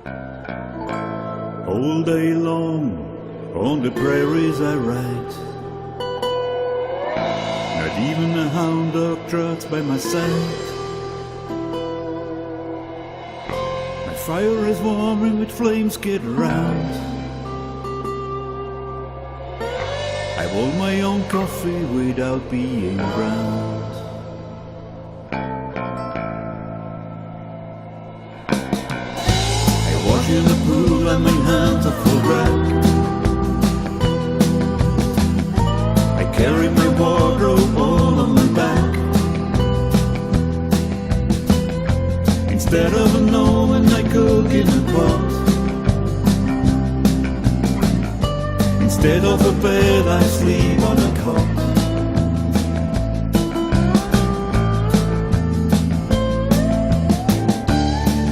All day long on the prairies I ride, not even a hound dog trots by my side. My fire is warming with flames get round. I want my own coffee without being ground. I wash in the pool and my hands are full wrapped. I carry my wardrobe all on my back. Instead of an oven I cook in a pot. Instead of a bed I sleep on a cot.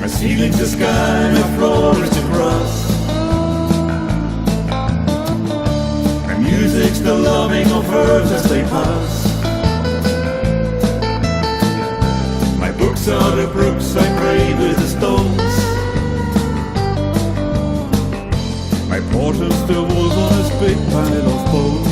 My ceiling's the sky, my floor is the grass. My music's the loving of herbs as they pass. My books are the brooks I pray with the stones. My portrait's the wolf on this big pile of bones.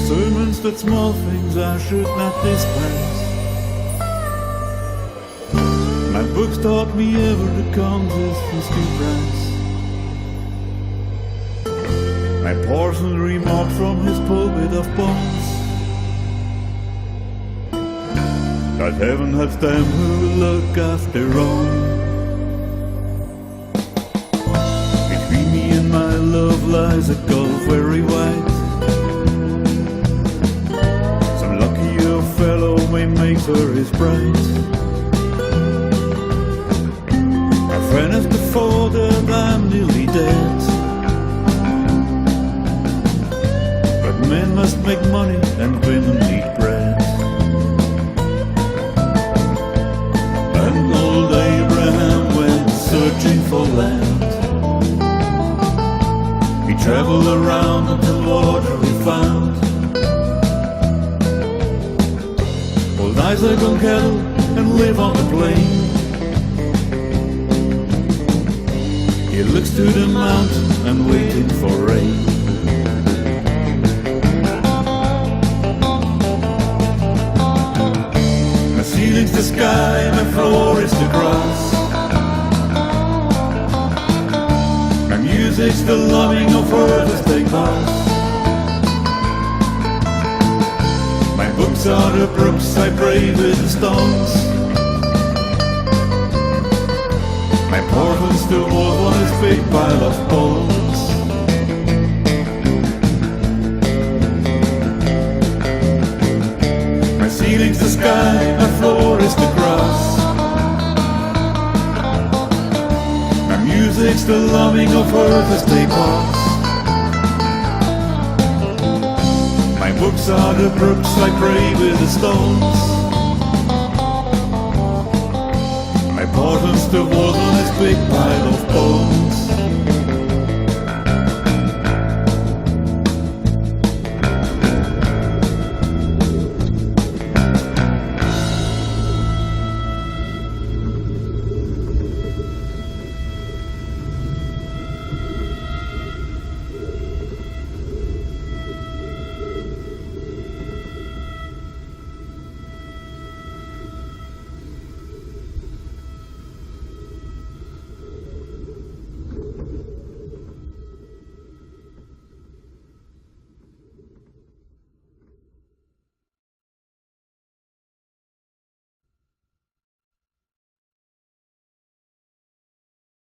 Sermons that small things I should not despise. My books taught me ever to consistence to price. My parson remarked from his pulpit of bones that heaven has them who look after their own. Between me and my love lies a gulf very wide. Fellow may make her his bride. My friend has before that I'm nearly dead. But men must make money and women need bread. And old Abraham went searching for land. He traveled around until water he found. Isaac on cattle and live on the plain. He looks to the mountain and waiting for rain. My ceiling's the sky, my floor is the grass. My music's the loving of earth as they pass. Books are the brooks I pray with the stones. My portal's the wolf on his big pile of bones. My ceiling's the sky, my floor is the grass. My music's the loving of earth as they pass. My books are the brooks I pray with the stones. My portal's the wolf on his big pile of bones.